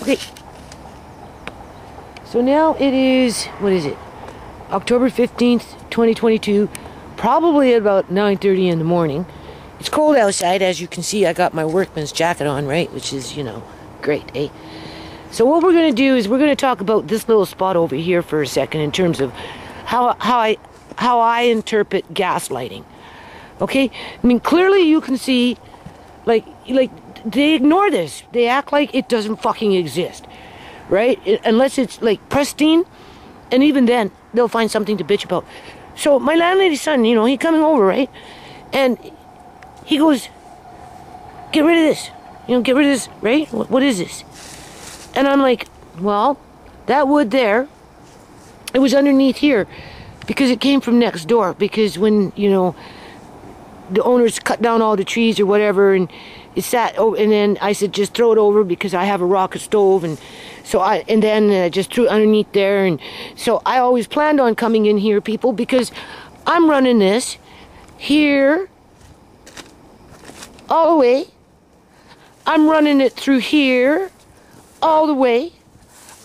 Okay. So now it is, what is it? October 15th, 2022. Probably about 9:30 in the morning. It's cold outside. As you can see, I got my workman's jacket on, right? Which is, you know, great, eh? So what we're going to do is we're going to talk about this little spot over here for a second in terms of how I interpret gaslighting. Okay? I mean, clearly you can see, like they ignore this. They act like it doesn't fucking exist, right? Unless it's like pristine, and even then they'll find something to bitch about. So my landlady's son, you know, he coming over, right? And he goes, "Get rid of this. You know, get rid of this, right? What is this?" And I'm like, "Well, that wood there, it was underneath here because it came from next door. Because when, you know, the owners cut down all the trees or whatever, and it sat over, and then I said, just throw it over because I have a rocket stove, and so I just threw it underneath there, and so I always planned on coming in here, people, because I'm running this here all the way. I'm running it through here all the way.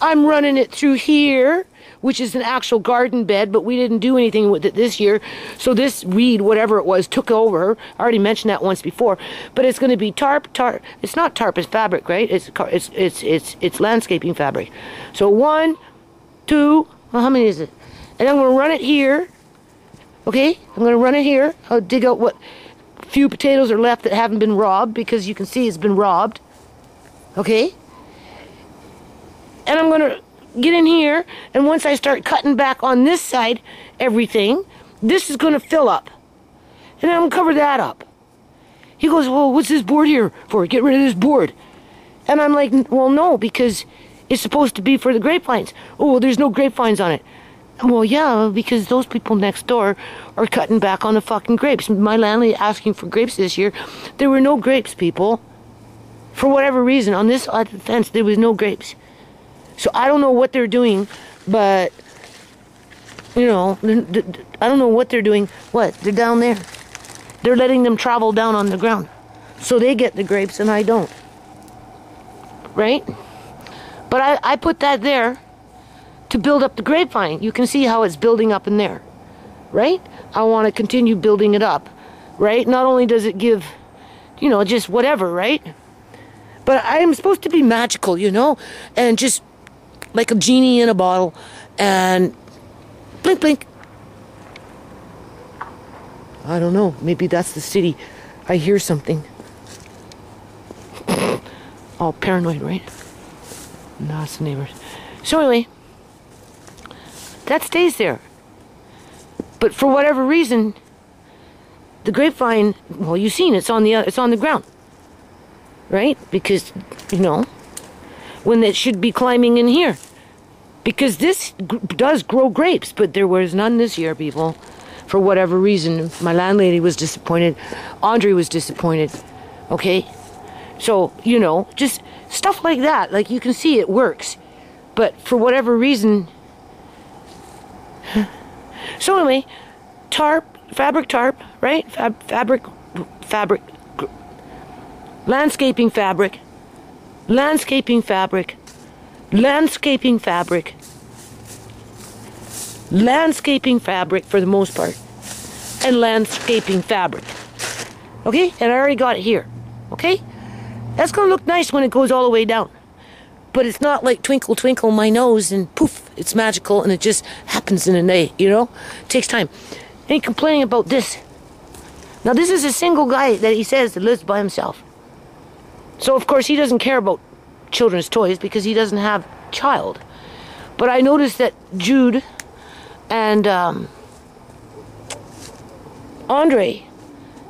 I'm running it through here, which is an actual garden bed, but we didn't do anything with it this year. So this weed, whatever it was, took over. I already mentioned that once before. But it's going to be tarp. It's not tarp, it's fabric, right? It's landscaping fabric. So 1, 2, well, how many is it? And I'm going to run it here. Okay? I'm going to run it here. I'll dig out what few potatoes are left that haven't been robbed, because you can see it's been robbed. Okay? And I'm going to get in here, and once I start cutting back on this side, everything, this is going to fill up. And then I'm going to cover that up. He goes, "Well, what's this board here for? Get rid of this board." And I'm like, "Well, no, because it's supposed to be for the grapevines." "Oh, well, there's no grapevines on it." "Well, yeah, because those people next door are cutting back on the fucking grapes. My landlady asking for grapes this year. There were no grapes, people. For whatever reason, on this side of the fence, there was no grapes. So I don't know what they're doing, but, you know, I don't know what they're doing. What? They're down there. They're letting them travel down on the ground. So they get the grapes and I don't. Right? But I put that there to build up the grapevine. You can see how it's building up in there. Right? I want to continue building it up. Right? Not only does it give, you know, just whatever, right? But I am supposed to be magical, you know? And just like a genie in a bottle, and blink, blink. I don't know. Maybe that's the city. I hear something. All paranoid, right? No, it's the neighbors. So anyway, that stays there. But for whatever reason, the grapevine, well, you've seen it's on the ground, right? Because, you know, when it should be climbing in here. Because this does grow grapes, but there was none this year, people. For whatever reason, my landlady was disappointed. Andre was disappointed. Okay? So, you know, just stuff like that. Like, you can see it works. But for whatever reason... So anyway, fabric tarp, right? Fabric, landscaping fabric, landscaping fabric, landscaping fabric, landscaping fabric for the most part, and landscaping fabric. Okay? And I already got it here. Okay? That's going to look nice when it goes all the way down. But it's not like twinkle twinkle my nose and poof, it's magical and it just happens in a day, you know? It takes time. And he complaining about this. Now this is a single guy that he says that lives by himself. So of course he doesn't care about children's toys because he doesn't have a child. But I noticed that Jude and Andre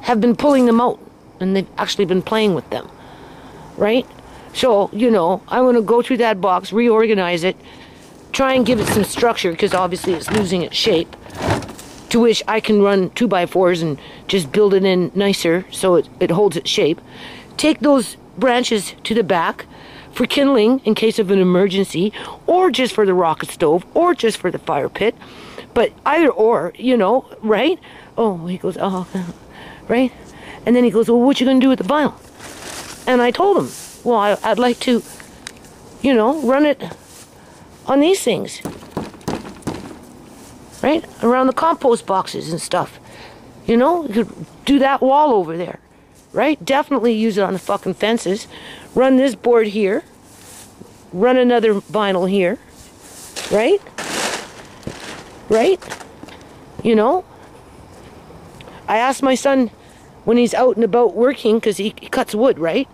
have been pulling them out, and they've actually been playing with them, right? So, you know, I'm going to go through that box, reorganize it, try and give it some structure, because obviously it's losing its shape, to which I can run 2x4s and just build it in nicer so it holds its shape. Take those branches to the back for kindling in case of an emergency, or just for the rocket stove, or just for the fire pit. But either or, you know, right? Oh, he goes, oh, right? And then he goes, well, what you going to do with the vinyl? And I told him, well, I'd like to, you know, run it on these things. Right? Around the compost boxes and stuff. You know, you could do that wall over there. Right? Definitely use it on the fucking fences. Run this board here. Run another vinyl here. Right? Right? You know? I asked my son when he's out and about working, because he cuts wood, right?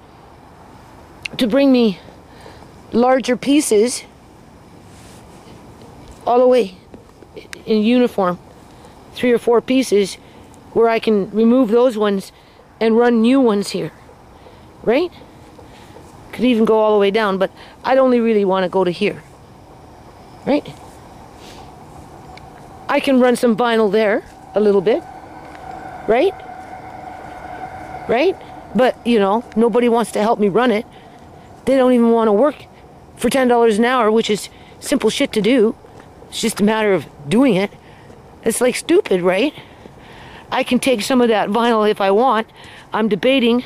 To bring me larger pieces all the way in uniform. 3 or 4 pieces where I can remove those ones and run new ones here. Right? Could even go all the way down, but I'd only really want to go to here. Right? I can run some vinyl there a little bit. Right? Right? But, you know, nobody wants to help me run it. They don't even want to work for $10 an hour, which is simple shit to do. It's just a matter of doing it. It's like stupid, right? I can take some of that vinyl if I want. I'm debating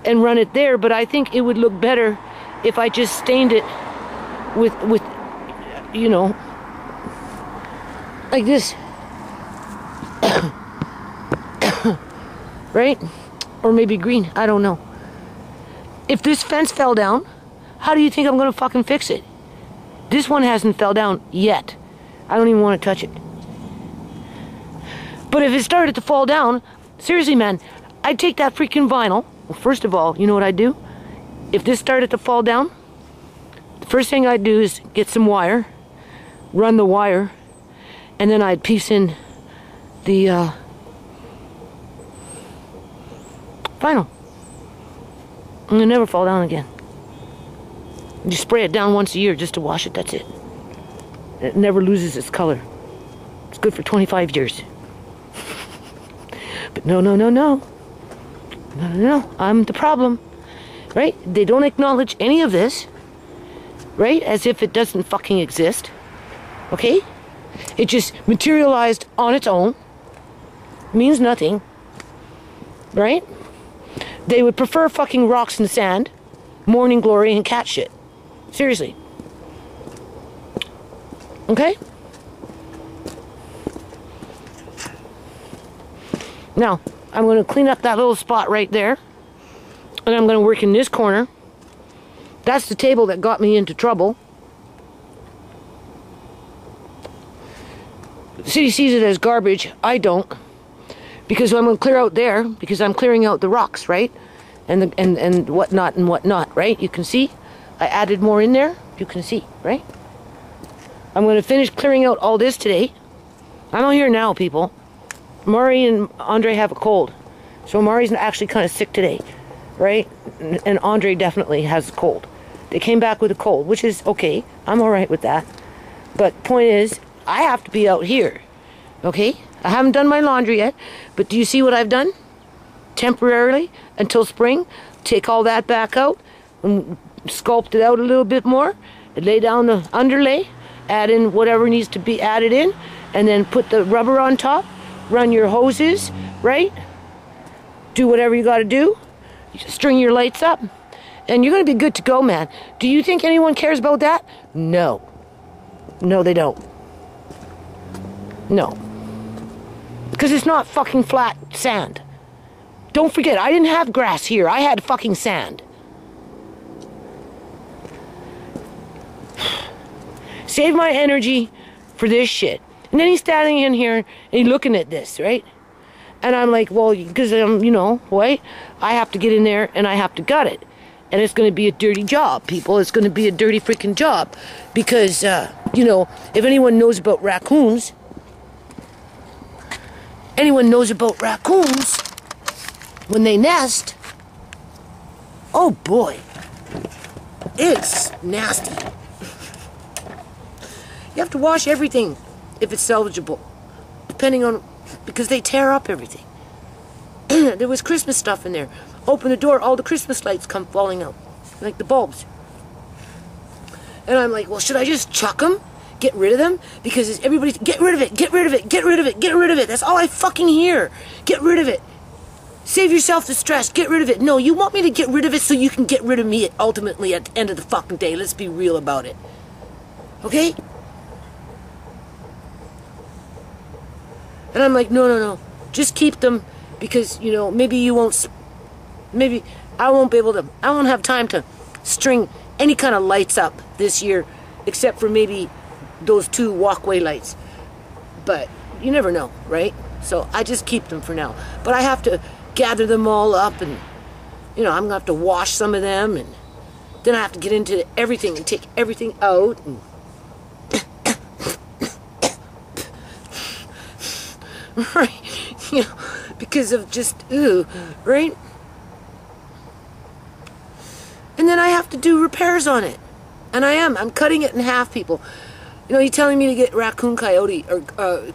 and run it there, but I think it would look better if I just stained it with you know, like this. Right? Or maybe green, I don't know. If this fence fell down, how do you think I'm gonna fucking fix it? This one hasn't fell down yet. I don't even want to touch it. But if it started to fall down, seriously, man, I'd take that freaking vinyl. Well, first of all, you know what I'd do? If this started to fall down, the first thing I'd do is get some wire, run the wire, and then I'd piece in the vinyl. And it'll never fall down again. You spray it down once a year just to wash it, that's it. It never loses its color. It's good for 25 years. But no. No, I'm the problem. Right? They don't acknowledge any of this. Right? As if it doesn't fucking exist. Okay? It just materialized on its own. Means nothing. Right? They would prefer fucking rocks and sand, morning glory, and cat shit. Seriously. Okay? Now, I'm going to clean up that little spot right there. And I'm going to work in this corner. That's the table that got me into trouble. The city sees it as garbage. I don't. Because I'm going to clear out there, because I'm clearing out the rocks, right? And whatnot, right? You can see I added more in there. You can see, right? I'm going to finish clearing out all this today. I'm out here now, people. Maury and Andre have a cold. So Maury's actually kind of sick today, right? And Andre definitely has a cold. They came back with a cold, which is okay. I'm alright with that. But point is, I have to be out here, okay? I haven't done my laundry yet, but do you see what I've done? Temporarily, until spring, take all that back out, and sculpt it out a little bit more, and lay down the underlay, add in whatever needs to be added in, and then put the rubber on top, run your hoses, right? Do whatever you gotta do, string your lights up, and you're gonna be good to go, man. Do you think anyone cares about that? No. No, they don't. No. Because it's not fucking flat sand. Don't forget, I didn't have grass here. I had fucking sand. Save my energy for this shit. And then he's standing in here and he's looking at this, right? And I'm like, well, because you know, what? I have to get in there and I have to gut it. And it's going to be a dirty job, people. It's going to be a dirty freaking job. Because, you know, if anyone knows about raccoons, when they nest, oh boy, it's nasty. You have to wash everything if it's salvageable, depending on, because they tear up everything. There was Christmas stuff in there. Open the door, all the Christmas lights come falling out, like the bulbs. And I'm like, well, should I just chuck them? Get rid of them? Because everybody's, get rid of it, get rid of it, get rid of it, get rid of it. That's all I fucking hear. Get rid of it. Save yourself the stress. Get rid of it. No, you want me to get rid of it so you can get rid of me ultimately at the end of the fucking day. Let's be real about it. Okay? And I'm like, no. Just keep them because, you know, maybe I won't be able to, I won't have time to string any kind of lights up this year except for maybe those 2 walkway lights. But you never know, right? So I just keep them for now. But I have to gather them all up and, you know, I'm going to have to wash some of them and then I have to get into everything and take everything out and right, you know, because of just, right? And then I have to do repairs on it. And I'm cutting it in half, people. You know, you're telling me to get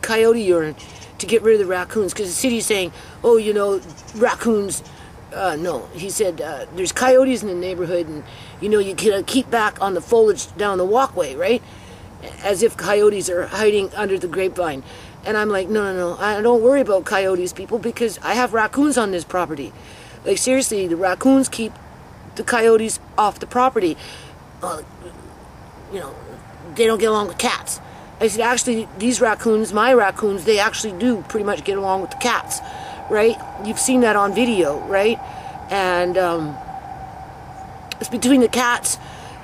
coyote urine to get rid of the raccoons because the city's saying, oh, you know, raccoons, no. He said, there's coyotes in the neighborhood and, you know, you can keep back on the foliage down the walkway, right? As if coyotes are hiding under the grapevine. And I'm like, no, I don't worry about coyotes, people, because I have raccoons on this property. Like, seriously, the raccoons keep the coyotes off the property. You know, they don't get along with cats. I said, actually, these raccoons, my raccoons, they actually do pretty much get along with the cats, right? You've seen that on video, right? And it's between the cats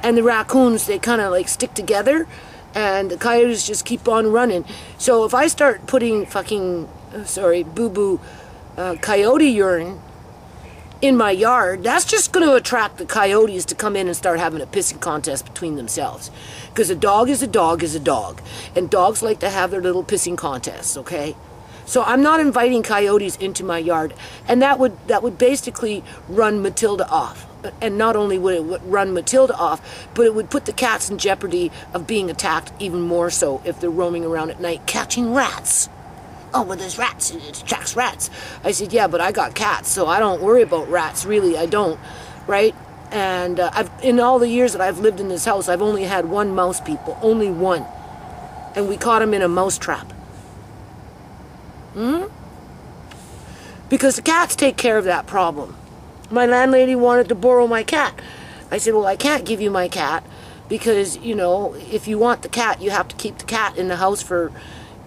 and the raccoons, they kind of like stick together. And the coyotes just keep on running. So if I start putting fucking, boo-boo coyote urine in my yard, that's just going to attract the coyotes to come in and start having a pissing contest between themselves. Because a dog is a dog is a dog. And dogs like to have their little pissing contests, okay? So I'm not inviting coyotes into my yard. And that would basically run Matilda off. And not only would it run Matilda off, but it would put the cats in jeopardy of being attacked even more so if they're roaming around at night catching rats. Oh, well, there's rats. It attracts rats. I said, yeah, but I got cats, so I don't worry about rats. Really, I don't, right? And in all the years that I've lived in this house, I've only had 1 mouse, people. Only 1. And we caught him in a mouse trap. Because the cats take care of that problem. My landlady wanted to borrow my cat. I said, well, I can't give you my cat because, you know, if you want the cat, you have to keep the cat in the house for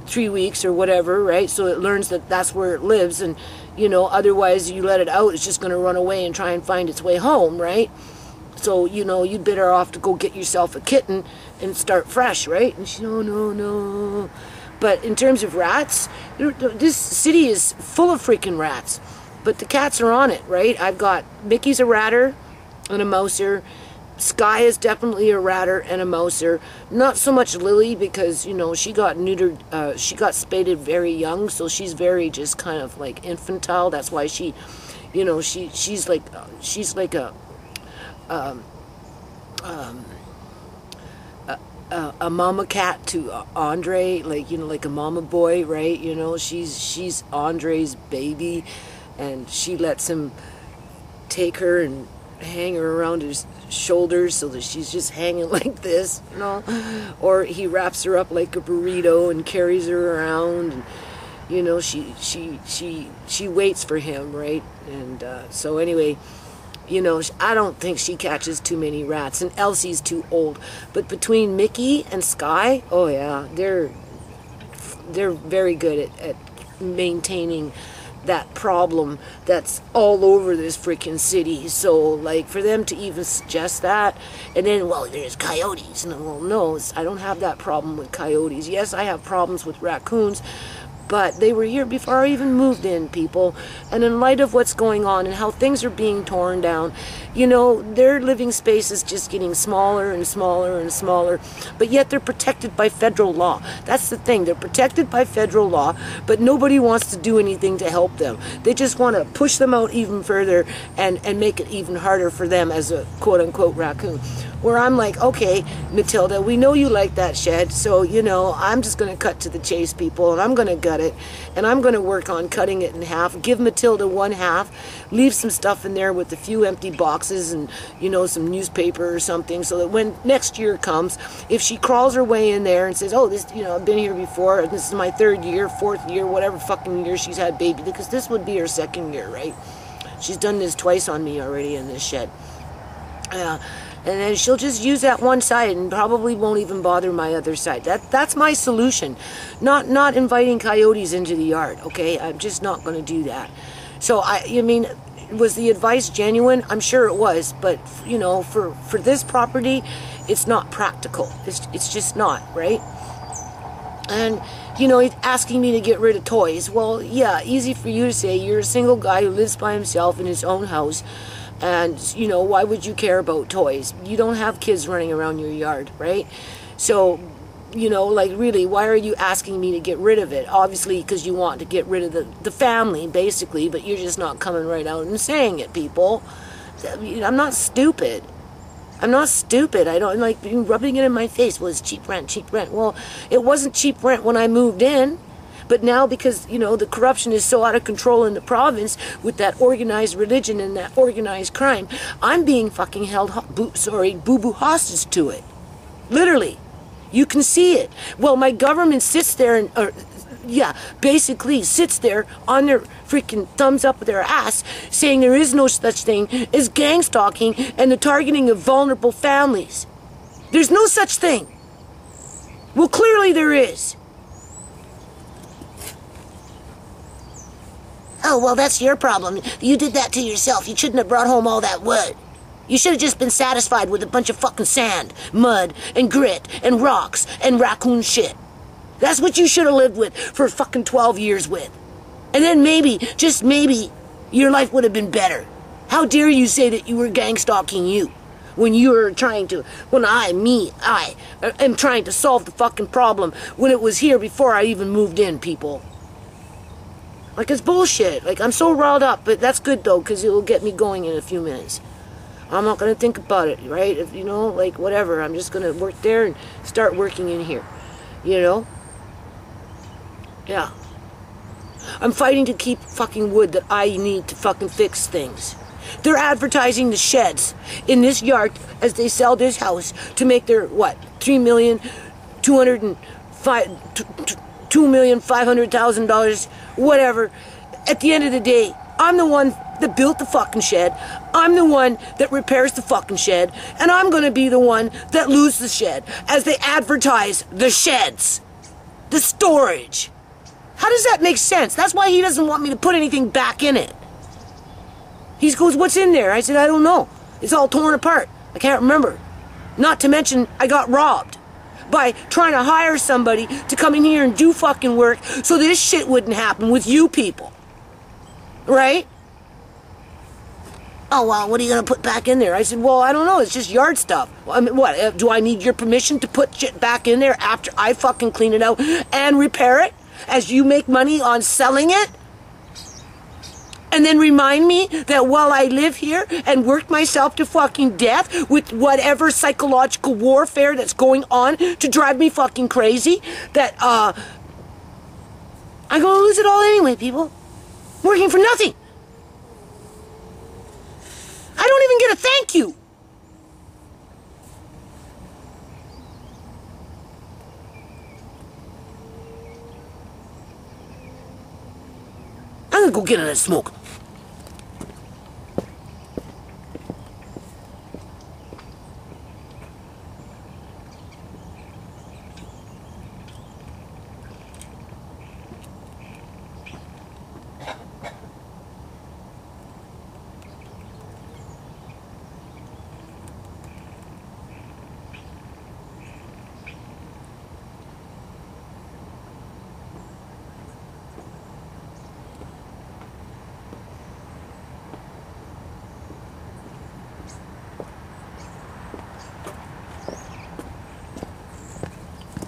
3 weeks or whatever, right? So it learns that that's where it lives. And, you know, otherwise you let it out, it's just going to run away and try and find its way home, right? So, you know, you'd better off to go get yourself a kitten and start fresh, right? And she, no. But in terms of rats, this city is full of freaking rats. But the cats are on it, right? I've got Mickey's a ratter and a mouser. Sky is definitely a ratter and a mouser. Not so much Lily because, you know, she got neutered, she got spaded very young, so she's very just kind of like infantile. That's why she, you know, she's like a mama cat to Andre, like, you know, like a mama boy, right? You know, she's Andre's baby. And she lets him take her and hang her around his shoulders so that she's just hanging like this, you know. Or he wraps her up like a burrito and carries her around. And, you know, she waits for him, right? And so anyway, you know, I don't think she catches too many rats. And Elsie's too old. But between Mickey and Sky, oh yeah, they're very good at maintaining that problem that's all over this freaking city. So, like, for them to even suggest that, and then, well, there's coyotes. And, well, no, I don't have that problem with coyotes. Yes, I have problems with raccoons, but they were here before I even moved in, people. And in light of what's going on and how things are being torn down, you know, their living space is just getting smaller and smaller and smaller, but yet they're protected by federal law. That's the thing. They're protected by federal law, but nobody wants to do anything to help them. They just want to push them out even further and make it even harder for them as a quote-unquote raccoon. where I'm like, okay, Matilda, we know you like that shed, so, you know, I'm just going to cut to the chase, people, and I'm going to gut it, and I'm going to work on cutting it in half, give Matilda one half, leave some stuff in there with a few empty boxes and, you know, some newspaper or something, so that when next year comes, if she crawls her way in there and says, oh, this, you know, I've been here before, this is my 3rd year, 4th year, whatever fucking year she's had baby, because this would be her 2nd year, right? She's done this twice on me already in this shed. And then she'll just use that one side and probably won't even bother my other side. That's my solution. Not inviting coyotes into the yard, okay? I'm just not going to do that. So, I mean, was the advice genuine? I'm sure it was. But, you know, for this property, it's not practical. It's just not, right? And, you know, he's asking me to get rid of toys. Well, yeah, easy for you to say. You're a single guy who lives by himself in his own house. And, you know, why would you care about toys? You don't have kids running around your yard, right? So, you know, like, really, why are you asking me to get rid of it? Obviously, because you want to get rid of the family, basically, but you're just not coming right out and saying it, people. I'm not stupid. I'm not stupid. I don't like rubbing it in my face. Well, it's cheap rent, cheap rent. Well, it wasn't cheap rent when I moved in. But now, because, you know, the corruption is so out of control in the province with that organized religion and that organized crime, I'm being fucking held, boo-boo hostage to it. Literally. You can see it. Well, my government sits there and, basically sits there on their freaking thumbs up their ass saying there is no such thing as gang stalking and the targeting of vulnerable families. There's no such thing. Well, clearly there is. Oh, well, that's your problem. You did that to yourself. You shouldn't have brought home all that wood. You should have just been satisfied with a bunch of fucking sand, mud, and grit, and rocks, and raccoon shit. That's what you should have lived with for fucking 12 years with. And then maybe, just maybe, your life would have been better. How dare you say that you were gang stalking you when you were trying to, I am trying to solve the fucking problem when it was here before I even moved in, people. Like, it's bullshit. Like, I'm so riled up, but that's good, though, because it will get me going in a few minutes. I'm not going to think about it, right? If, you know, like, whatever. I'm just going to work there and start working in here. You know? Yeah. I'm fighting to keep fucking wood that I need to fucking fix things. They're advertising the sheds in this yard as they sell this house to make their, what, $2,500,000, whatever. At the end of the day, I'm the one that built the fucking shed. I'm the one that repairs the fucking shed. And I'm going to be the one that loses the shed as they advertise the sheds. The storage. How does that make sense? That's why he doesn't want me to put anything back in it. He goes, what's in there? I said, I don't know. It's all torn apart. I can't remember. Not to mention, I got robbed by trying to hire somebody to come in here and do fucking work so this shit wouldn't happen with you people. Right? Oh, well, what are you going to put back in there? I said, well, I don't know. It's just yard stuff. I mean, what? Do I need your permission to put shit back in there after I fucking clean it out and repair it? As you make money on selling it? And then remind me that while I live here and work myself to fucking death with whatever psychological warfare that's going on to drive me fucking crazy, that, I'm gonna lose it all anyway, people. Working for nothing. I don't even get a thank you. I'm gonna go get in that smoke.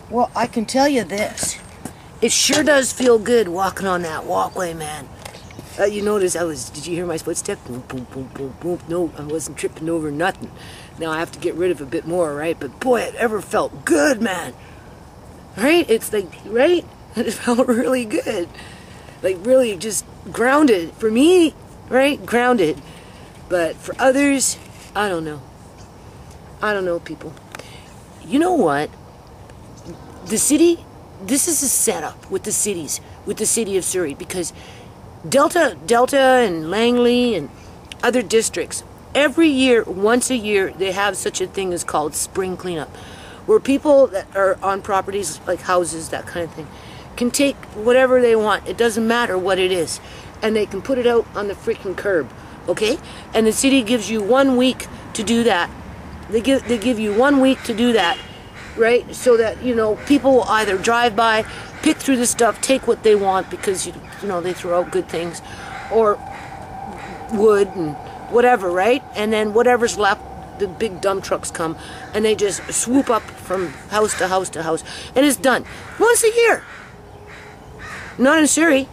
Well, I can tell you this. It sure does feel good walking on that walkway, man. You notice did you hear my footsteps? Boom, boom, boom, boom, boom. No, I wasn't tripping over nothing. Now I have to get rid of a bit more, right? But boy, it ever felt good, man. Right? It's like, right? It felt really good. Like really just grounded. For me, right? Grounded. But for others, I don't know. I don't know, people. You know what? The city, this is a setup with the cities, with the city of Surrey, because Delta and Langley and other districts, every year, once a year, they have such a thing as called spring cleanup, where people that are on properties like houses, that kind of thing, can take whatever they want. It doesn't matter what it is, and they can put it out on the freaking curb, okay? And the city gives you 1 week to do that. They give you 1 week to do that, right? So that, you know, people will either drive by, pick through the stuff, take what they want because, you know, they throw out good things, or wood and whatever, right? And then whatever's left, the big dump trucks come and they just swoop up from house to house to house, and it's done once a year. Not in Surrey.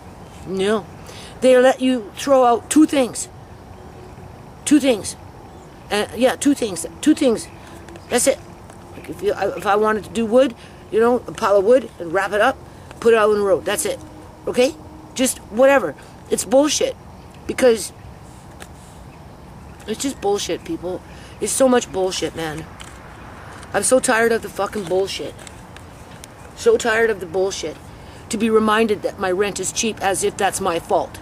No. They let you throw out 2 things. 2 things. Yeah, 2 things. 2 things. That's it. Like if I wanted to do wood, you know, a pile of wood and wrap it up, put it out on the road. That's it. Okay? Just whatever. It's bullshit. Because it's just bullshit, people. It's so much bullshit, man. I'm so tired of the fucking bullshit. So tired of the bullshit. To be reminded that my rent is cheap as if that's my fault.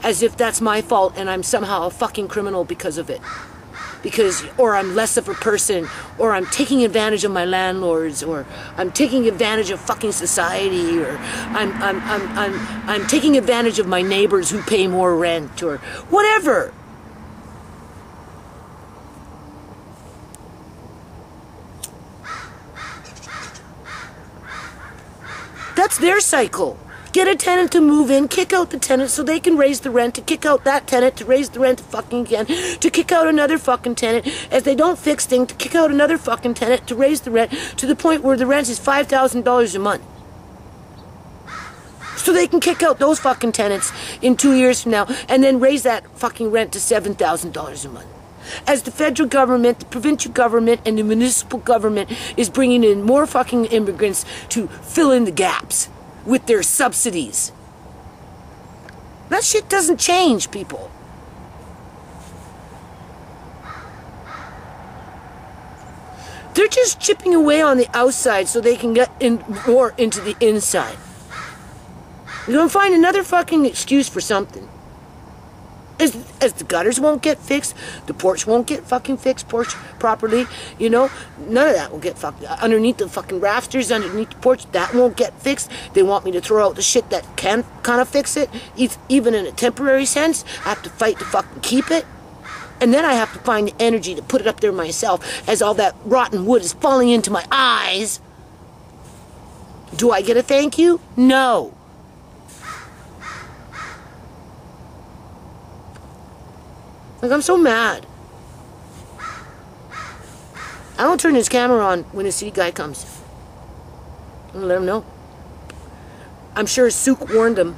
As if that's my fault and I'm somehow a fucking criminal because of it. Or I'm less of a person, or I'm taking advantage of my landlords, or I'm taking advantage of fucking society, or I'm taking advantage of my neighbors who pay more rent, or whatever. That's their cycle. Get a tenant to move in, kick out the tenant so they can raise the rent, to kick out that tenant, to raise the rent fucking again, to kick out another fucking tenant, as they don't fix things, to kick out another fucking tenant, to raise the rent, to the point where the rent is $5,000 a month. So they can kick out those fucking tenants in 2 years from now, and then raise that fucking rent to $7,000 a month. As the federal government, the provincial government, and the municipal government is bringing in more fucking immigrants to fill in the gaps with their subsidies. That shit doesn't change, people. They're just chipping away on the outside so they can get in more into the inside. You're gonna find another fucking excuse for something. As the gutters won't get fixed, the porch won't get fucking fixed properly, you know, none of that will get fucked. Underneath the fucking rafters, underneath the porch, that won't get fixed. They want me to throw out the shit that can kind of fix it, even in a temporary sense. I have to fight to fucking keep it. And then I have to find the energy to put it up there myself as all that rotten wood is falling into my eyes. Do I get a thank you? No. Like, I'm so mad. I don't turn his camera on when the city guy comes. I'm gonna let him know. I'm sure Sook warned him.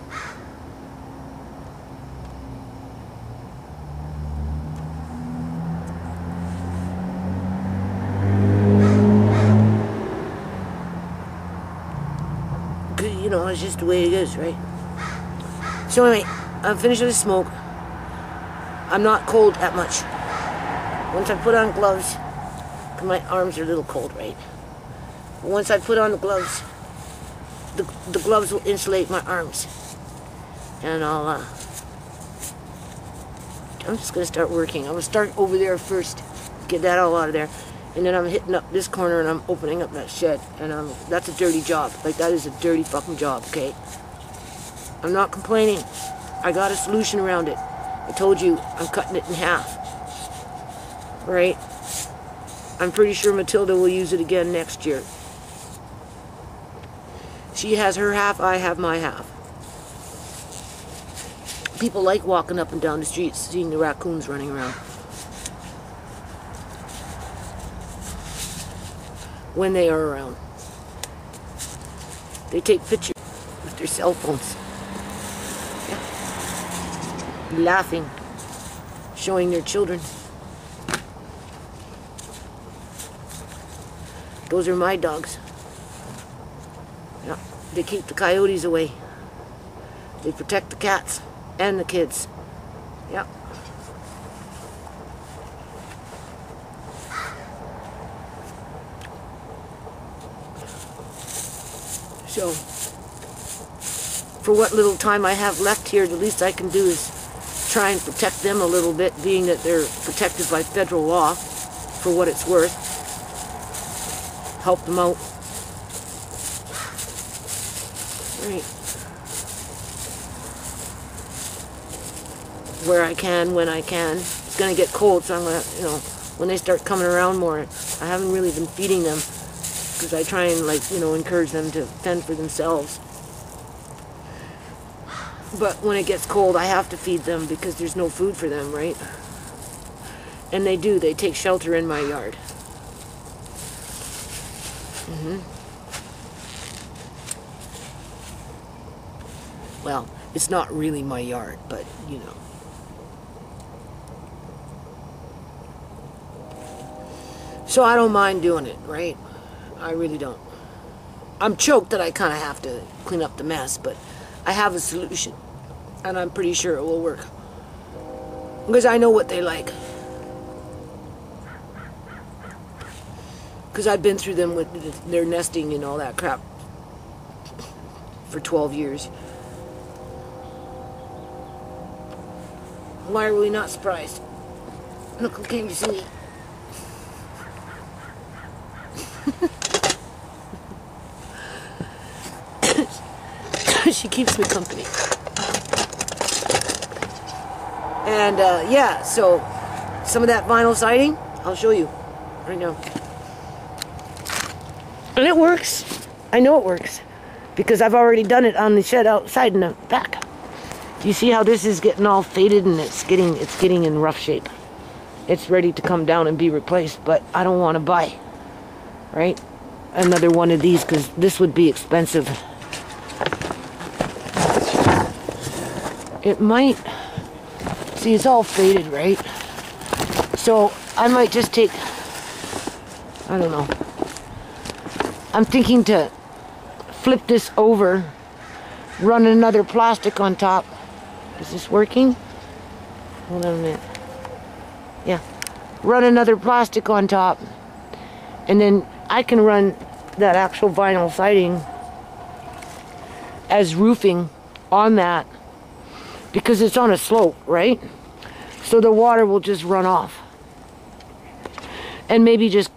You know, it's just the way it is, right? So anyway, I'm finished with the smoke. I'm not cold that much. Once I put on gloves, my arms are a little cold, right? But once I put on the gloves, the gloves will insulate my arms. And I'm just gonna start working. I'm gonna start over there first, get that all out of there. And then I'm hitting up this corner and I'm opening up that shed. And that's a dirty job. Like, that is a dirty fucking job, okay? I'm not complaining. I got a solution around it. I told you, I'm cutting it in half. Right? I'm pretty sure Matilda will use it again next year. She has her half, I have my half. People like walking up and down the streets, seeing the raccoons running around. When they are around. They take pictures with their cell phones. Yeah. laughing, showing their children. Those are my dogs. Yeah, they keep the coyotes away. They protect the cats and the kids. Yeah. So, for what little time I have left here, the least I can do is try and protect them a little bit, being that they're protected by federal law, for what it's worth. Help them out. Right. Where I can, when I can. It's going to get cold, so I'm going to, you know, when they start coming around more, I haven't really been feeding them, because I try and, like, you know, encourage them to fend for themselves. But when it gets cold, I have to feed them because there's no food for them, right? And they do. They take shelter in my yard. Well, it's not really my yard, but, you know. So I don't mind doing it, right? I really don't. I'm choked that I kind of have to clean up the mess, but I have a solution, and I'm pretty sure it will work. Because I know what they like. Because I've been through them with their nesting and all that crap for 12 years. Why are we not surprised? Look, can you see me? She keeps me company. And yeah, so some of that vinyl siding, I'll show you right now. And it works. I know it works because I've already done it on the shed outside in the back. Do you see how this is getting all faded and it's getting in rough shape? It's ready to come down and be replaced, but I don't want to buy, right, another one of these because this would be expensive. It might, see, it's all faded, right? So I might just take, I don't know. I'm thinking to flip this over, run another plastic on top. Is this working? Hold on a minute. Yeah. Run another plastic on top. And then I can run that actual vinyl siding as roofing on that. Because it's on a slope, right? So the water will just run off. And maybe just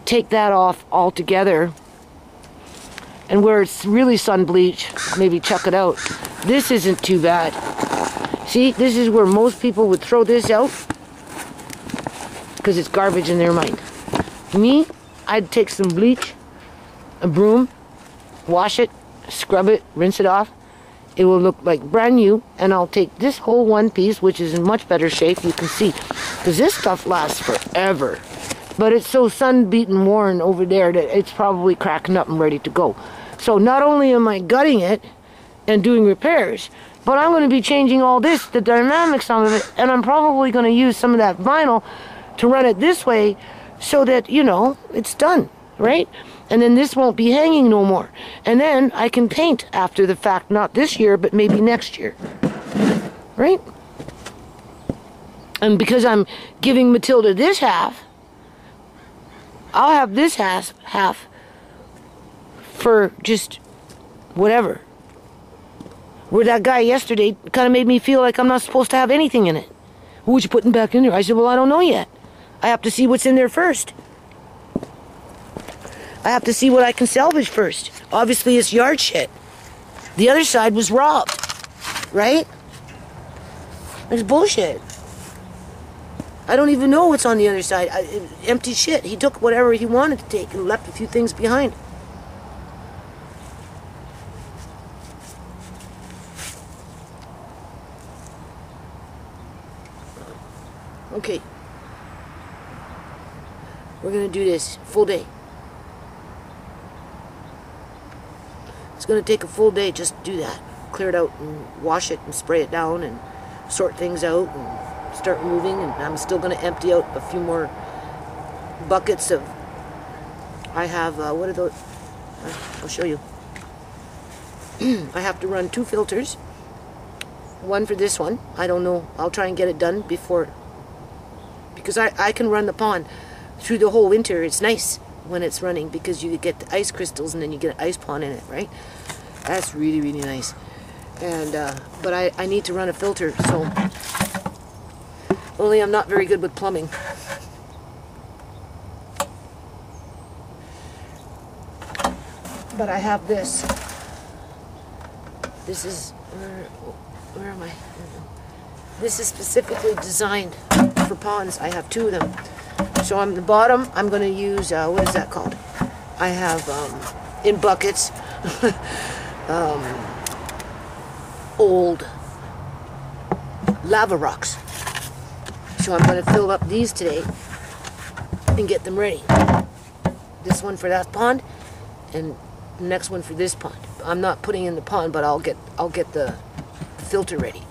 take that off altogether. And where it's really sun bleach, maybe chuck it out. This isn't too bad. See, this is where most people would throw this out. Because it's garbage in their mind. Me, I'd take some bleach, a broom, wash it, scrub it, rinse it off. It will look like brand new, and I'll take this whole one piece, which is in much better shape, you can see, because this stuff lasts forever. But it's so sun-beaten worn over there that it's probably cracking up and ready to go. So not only am I gutting it and doing repairs, but I'm going to be changing all this, the dynamics of it, and I'm probably going to use some of that vinyl to run it this way so that, you know, it's done, right? And then this won't be hanging no more. And then I can paint after the fact, not this year, but maybe next year. Right? And because I'm giving Matilda this half, I'll have this half for just whatever. Where that guy yesterday kind of made me feel like I'm not supposed to have anything in it. What you putting back in there? I said, well, I don't know yet. I have to see what's in there first. I have to see what I can salvage first. Obviously, it's yard shit. The other side was robbed, right? It's bullshit. I don't even know what's on the other side. Empty shit. He took whatever he wanted to take and left a few things behind. Okay. We're going to do this full day. It's going to take a full day just to do that. Clear it out and wash it and spray it down and sort things out and start moving, and I'm still going to empty out a few more buckets of, I have, what are those? I'll show you. I have to run 2 filters. One for this one. I don't know. I'll try and get it done before, because I can run the pond through the whole winter. It's nice when it's running because you get the ice crystals and then you get an ice pond in it, right? That's really, really nice. And but I need to run a filter, so only I'm not very good with plumbing. But I have this. This is, where am I? This is specifically designed for ponds. I have 2 of them. So on the bottom, I'm going to use, what is that called? I have, in buckets, old lava rocks. So I'm going to fill up these today and get them ready. This one for that pond, and the next one for this pond. I'm not putting in the pond, but I'll get the filter ready.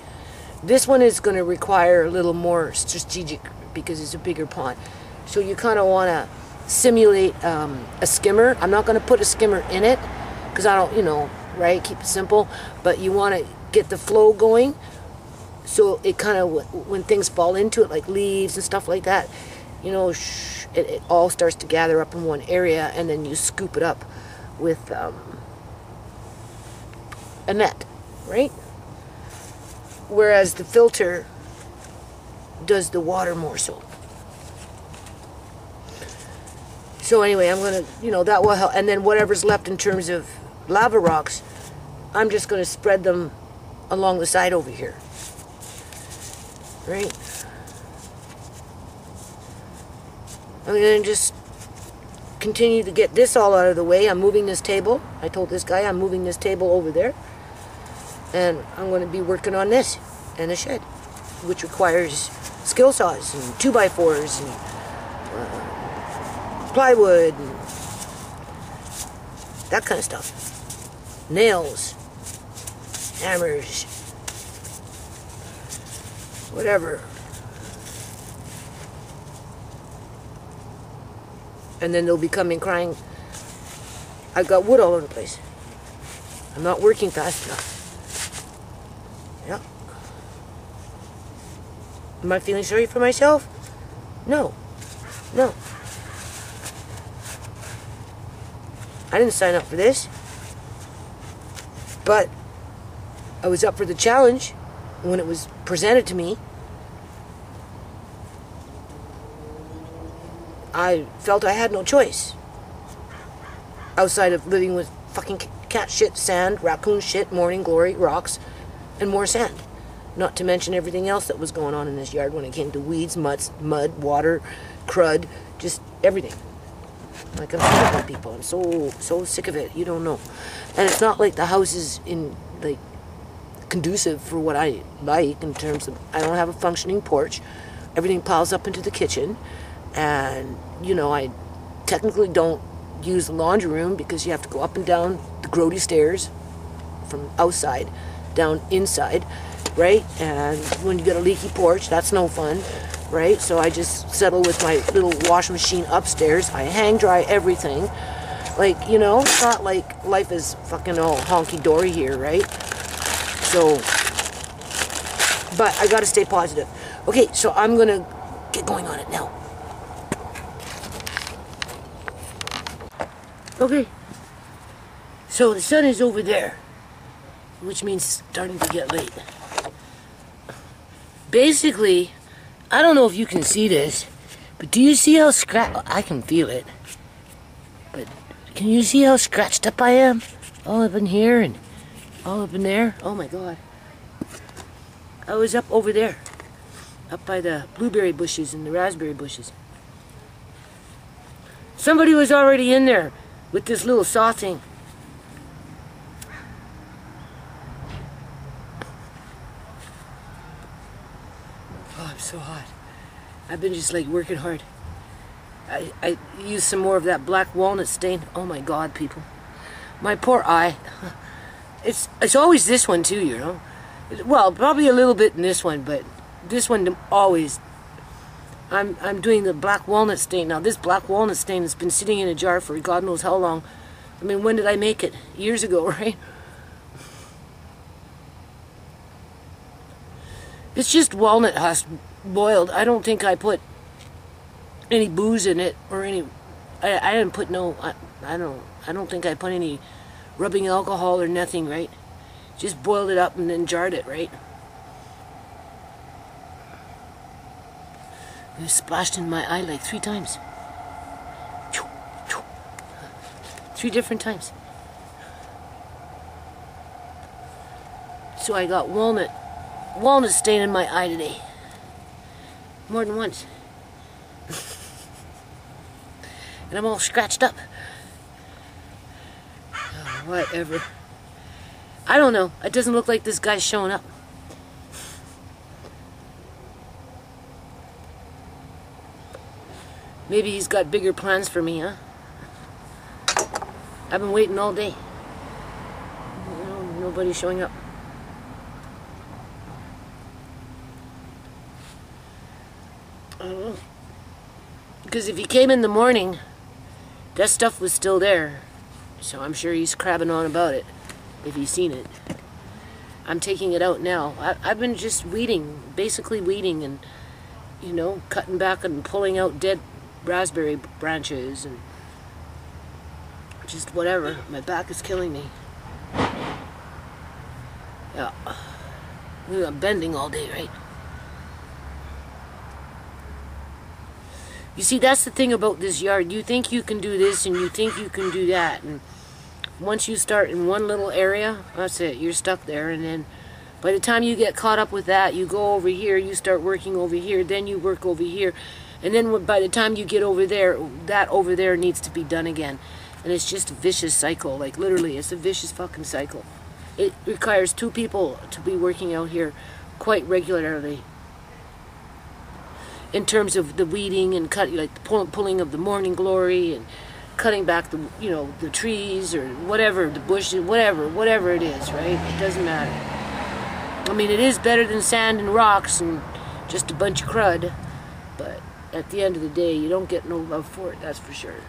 This one is going to require a little more strategic because it's a bigger pond. So you kind of want to simulate a skimmer. I'm not going to put a skimmer in it because I don't, you know, right? Keep it simple. But you want to get the flow going, so it kind of, when things fall into it, like leaves and stuff like that, you know, it all starts to gather up in one area, and then you scoop it up with a net, right? Whereas the filter does the water more so. So anyway, I'm gonna, you know, that will help. And then whatever's left in terms of lava rocks, I'm just gonna spread them along the side over here, right? I'm gonna just continue to get this all out of the way. I'm moving this table. I told this guy I'm moving this table over there. And I'm going to be working on this and a shed, which requires skill saws and 2x4s and plywood and that kind of stuff. Nails, hammers, whatever. And then they'll be coming crying, I've got wood all over the place. I'm not working fast enough. Yeah. Am I feeling sorry for myself? No. No. I didn't sign up for this. But I was up for the challenge when it was presented to me. I felt I had no choice outside of living with fucking cat shit, sand, raccoon shit, morning glory, rocks, and more sand. Not to mention everything else that was going on in this yard when it came to weeds, mud, water, crud, just everything. Like, I'm sick of people. I'm so sick of it. You don't know. And it's not like the house is in, like, conducive for what I like in terms of, I don't have a functioning porch. Everything piles up into the kitchen. And, you know, I technically don't use the laundry room because you have to go up and down the grody stairs from outside down inside, right? And when you get a leaky porch, that's no fun, right? So I just settle with my little washing machine upstairs. I hang dry everything. Like, you know, it's not like life is fucking all honky-dory here, right? So, but I gotta stay positive. Okay, so I'm gonna get going on it now. Okay, so the sun is over there, which means it's starting to get late. Basically, I don't know if you can see this, but do you see how I can feel it. But can you see how scratched up I am? All up in here and all up in there. Oh my God. I was up over there, up by the blueberry bushes and the raspberry bushes. Somebody was already in there with this little saw thing. Oh, I'm so hot. I've been just like working hard. I used some more of that black walnut stain. Oh my God, people. My poor eye. It's always this one too, you know. Well, probably a little bit in this one, but this one always. I'm doing the black walnut stain. Now this black walnut stain has been sitting in a jar for God knows how long. I mean, when did I make it? Years ago, right? It's just walnut husk boiled. I don't think I put any booze in it or any. I didn't put no. I don't think I put any rubbing alcohol or nothing, right? Just boiled it up and then jarred it, right? It was splashed in my eye like 3 times. 3 different times. So I got walnut stain in my eye today. More than once. And I'm all scratched up. Oh, whatever. I don't know. It doesn't look like this guy's showing up. Maybe he's got bigger plans for me, huh? I've been waiting all day. Nobody's showing up. I don't know. Because if he came in the morning, that stuff was still there. So I'm sure he's crabbing on about it, if he's seen it. I'm taking it out now. I've been just weeding, basically weeding and, you know, cutting back and pulling out dead raspberry branches and just whatever. My back is killing me. Yeah. I'm bending all day, right? You see, that's the thing about this yard. You think you can do this and you think you can do that. And once you start in one little area, that's it. You're stuck there. And then by the time you get caught up with that, you go over here, you start working over here, then you work over here. And then by the time you get over there, that over there needs to be done again. And it's just a vicious cycle. Like, literally, it's a vicious fucking cycle. It requires 2 people to be working out here quite regularly. In terms of the weeding and cutting, like the pulling of the morning glory and cutting back the, you know, the trees or whatever, the bushes, whatever it is, right? It doesn't matter. I mean, it is better than sand and rocks and just a bunch of crud, but at the end of the day, you don't get no love for it, that's for sure.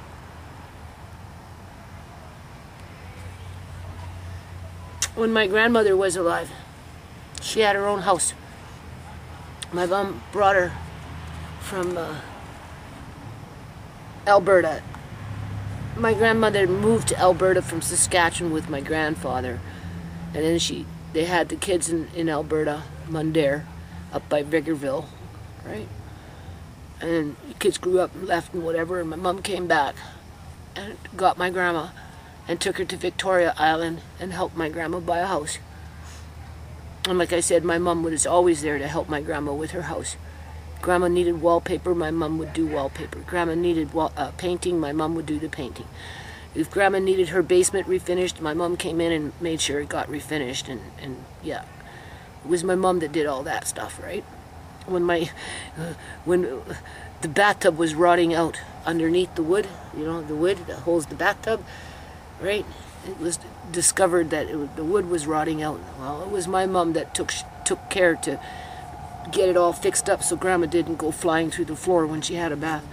When my grandmother was alive, she had her own house. My mom brought her from Alberta. My grandmother moved to Alberta from Saskatchewan with my grandfather, and then they had the kids in Alberta, Mundare, up by Vegreville, right? And the kids grew up and left and whatever, and my mom came back and got my grandma and took her to Victoria Island and helped my grandma buy a house. And like I said, my mom was always there to help my grandma with her house. Grandma needed wallpaper, my mom would do wallpaper. Grandma needed painting, my mom would do the painting. If Grandma needed her basement refinished, my mom came in and made sure it got refinished. And yeah, it was my mom that did all that stuff, right? When the bathtub was rotting out underneath the wood, you know, the wood that holds the bathtub, right? It was discovered that the wood was rotting out. Well, it was my mom that took care to get it all fixed up so Grandma didn't go flying through the floor when she had a bath.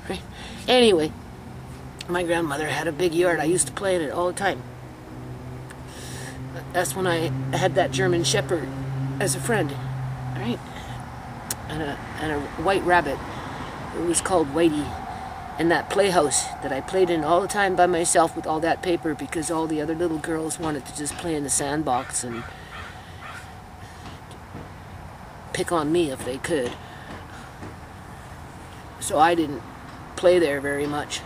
Right? Anyway, my grandmother had a big yard. I used to play in it all the time. That's when I had that German Shepherd as a friend, right? And a white rabbit. It was called Whitey. And that playhouse that I played in all the time by myself with all that paper because all the other little girls wanted to just play in the sandbox and pick on me if they could. So I didn't play there very much.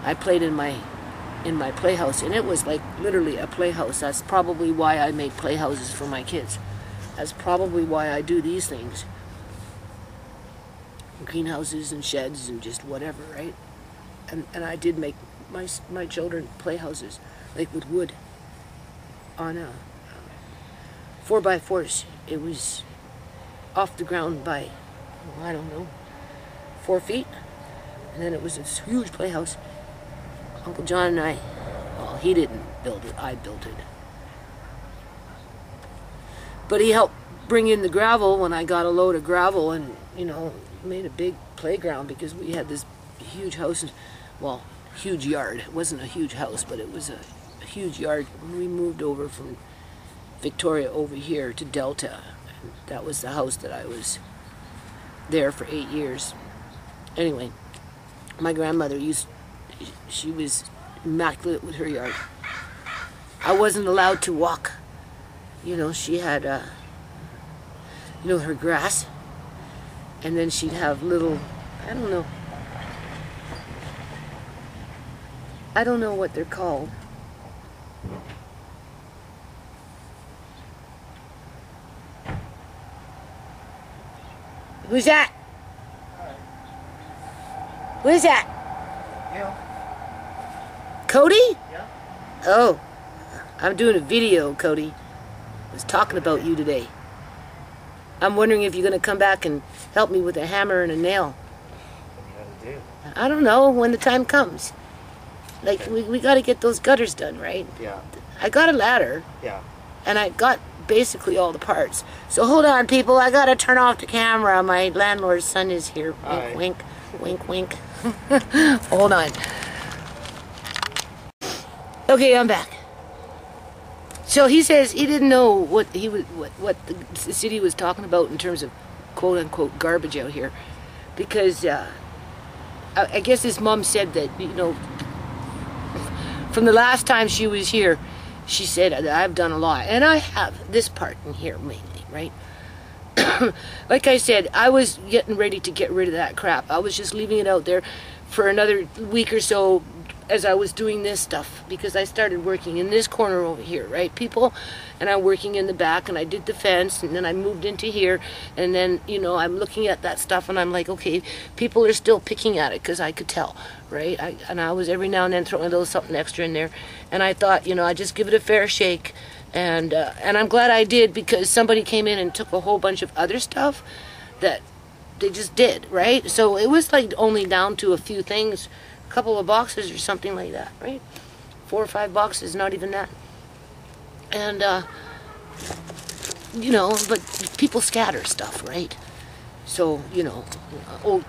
I played in my playhouse, and it was like literally a playhouse. That's probably why I made playhouses for my kids. That's probably why I do these things. Greenhouses and sheds and just whatever, right? And I did make my children playhouses, like with wood on 4x4s. It was off the ground by, I don't know, 4 feet. And then it was this huge playhouse. Uncle John and I, well, he didn't build it, I built it. But he helped bring in the gravel when I got a load of gravel, and, you know, made a big playground because we had this huge house, well, huge yard. It wasn't a huge house, but it was a huge yard. When we moved over from Victoria over here to Delta, and that was the house that I was there for 8 years. Anyway, my grandmother she was immaculate with her yard. I wasn't allowed to walk. You know, she had, you know, her grass, and then she'd have little, I don't know what they're called. Who's that? Who is that? Yeah. Cody? Yeah. Oh, I'm doing a video, Cody. I was talking about you today. I'm wondering if you're going to come back and help me with a hammer and a nail. What do you gotta do? I don't know, when the time comes. Like, we got to get those gutters done, right? Yeah. I got a ladder. Yeah. And I got basically all the parts. So hold on, people. I got to turn off the camera. My landlord's son is here. Wink, Hi. wink, wink, wink. Hold on. Okay, I'm back. So he says he didn't know what the city was talking about in terms of quote unquote garbage out here, because I guess his mom said that, you know, from the last time she was here, she said I've done a lot, and I have this part in here mainly, right? Like I said, I was getting ready to get rid of that crap. I was just leaving it out there for another week or so as I was doing this stuff, because I started working in this corner over here, right, people? And I'm working in the back, and I did the fence, and then I moved into here, and then, you know, I'm looking at that stuff, and I'm like, okay, people are still picking at it, because I could tell, right? And I was every now and then throwing a little something extra in there, and I thought, you know, I'd just give it a fair shake, and I'm glad I did, because somebody came in and took a whole bunch of other stuff that they just did, right? So it was like only down to a few things, a couple of boxes or something like that, right? 4 or 5 boxes, not even that. And, you know, but people scatter stuff, right? So, you know, old,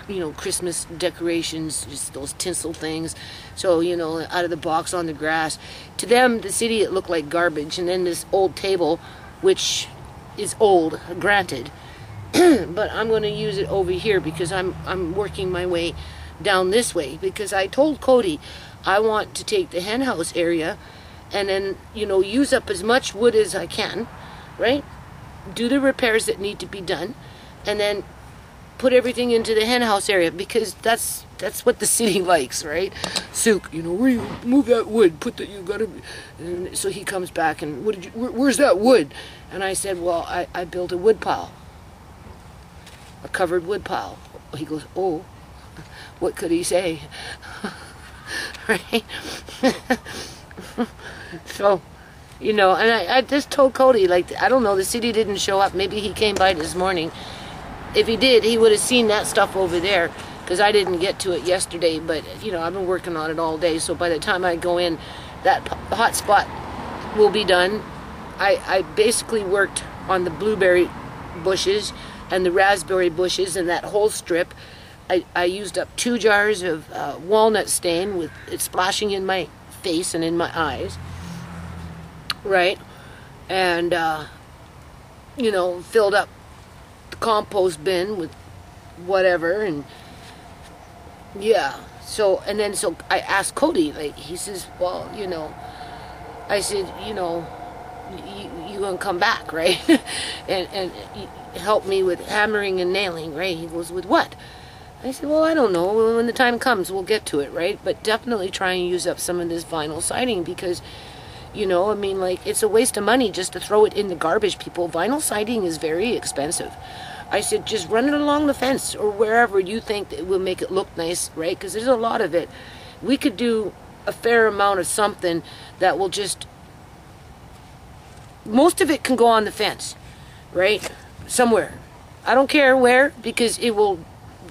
you know, Christmas decorations, just those tinsel things. So, you know, out of the box on the grass. To them, the city, it looked like garbage. And then this old table, which is old, granted, but I'm going to use it over here because I'm working my way down this way, because I told Cody I want to take the hen house area and then, you know, use up as much wood as I can, right? Do the repairs that need to be done, and then put everything into the hen house area, because that's what the city likes, right? Sook, you know, where you move that wood, put that, you gotta. And so he comes back and, where's that wood? And I said, well, I built a wood pile, a covered wood pile. He goes, oh, what could he say? Right? So, you know, and I just told Cody, like, I don't know, the city didn't show up. Maybe he came by this morning. If he did, he would have seen that stuff over there, because I didn't get to it yesterday. But, you know, I've been working on it all day, so by the time I go in, that hot spot will be done. I basically worked on the blueberry bushes and the raspberry bushes and that whole strip. I used up 2 jars of walnut stain with it splashing in my face and in my eyes, right? And, you know, filled up the compost bin with whatever, and yeah. So, and then so I asked Cody, like, he says, well, you know, I said, you know, you gonna come back, right? and help me with hammering and nailing, right? He goes, with what? I said, well, I don't know. When the time comes, we'll get to it, right? But definitely try and use up some of this vinyl siding, because, you know, I mean, like, it's a waste of money just to throw it in the garbage, people. Vinyl siding is very expensive. I said, just run it along the fence or wherever you think it will make it look nice, right? Because there's a lot of it. We could do a fair amount of something that will just... Most of it can go on the fence, right? Somewhere. I don't care where, because it will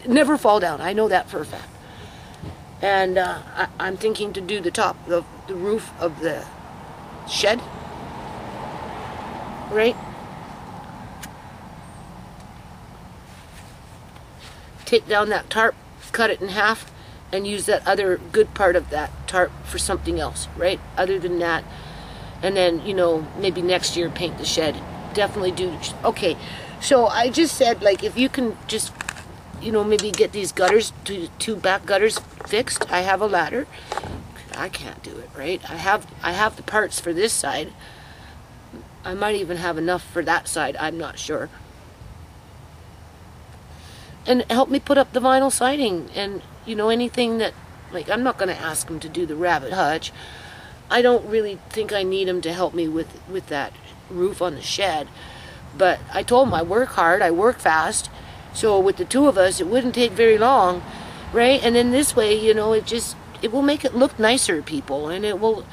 never fall down. I know that for a fact. And I'm thinking to do the top of the roof of the shed, right? take down that tarp, cut it in half, and use that other good part of that tarp for something else, right? Other than that. And then, you know, maybe next year paint the shed. Definitely do. Okay, so I just said, like, if you can just, you know, maybe get these gutters, two back gutters fixed. I have a ladder. I can't do it, right? I have the parts for this side. I might even have enough for that side. I'm not sure. And help me put up the vinyl siding, and, you know, anything that, like, I'm not going to ask him to do the rabbit hutch. I don't really think I need him to help me with that roof on the shed. But I told him I work hard, I work fast. So with the two of us, it wouldn't take very long, right? And then this way, you know, it will make it look nicer, people, and it will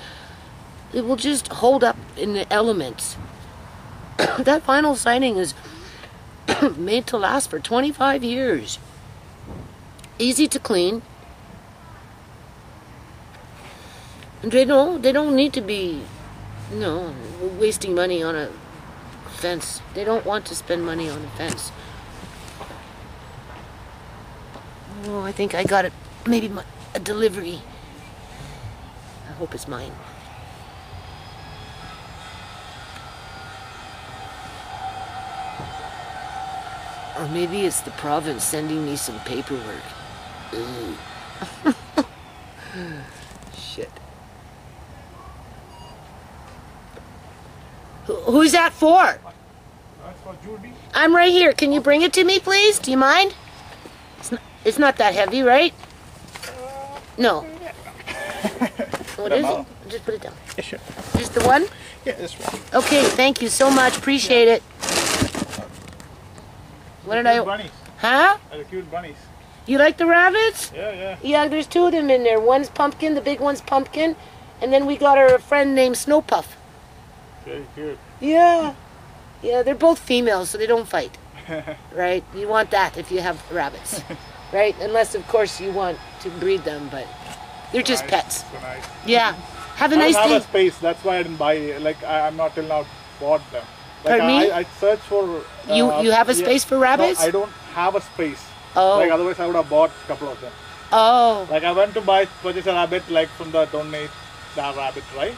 just hold up in the elements. That vinyl siding is made to last for 25 years. Easy to clean. And they don't need to be, you know, wasting money on a fence. They don't want to spend money on a fence. Oh, I think I got it. Maybe a delivery. I hope it's mine. Or maybe it's the province sending me some paperwork. Shit. Who's that for? That's for Judy. I'm right here. Can you bring it to me, please? Do you mind? It's not that heavy, right? No. What is it? Just put it down. Yeah, sure. Just the one? Yeah, this one. Okay, thank you so much. Appreciate it. What did I... Bunnies. Huh? The cute bunnies. You like the rabbits? Yeah, yeah. Yeah, there's two of them in there. One's pumpkin, the big one's pumpkin. And then we got our friend named Snowpuff. Very cute. Yeah. Yeah, they're both females, so they don't fight. Right? You want that if you have rabbits. Right? Unless, of course, you want to breed them, but they're just Nice. pets. So nice. Yeah. Have a I nice don't have a day. space. That's why I didn't buy. Like I'm not till now bought them. Like Pardon me? I searched for. You have a space for rabbits? No, I don't have a space. Oh. Like otherwise I would have bought a couple of them. Oh. Like I went to purchase a rabbit like from the donate the rabbit, right?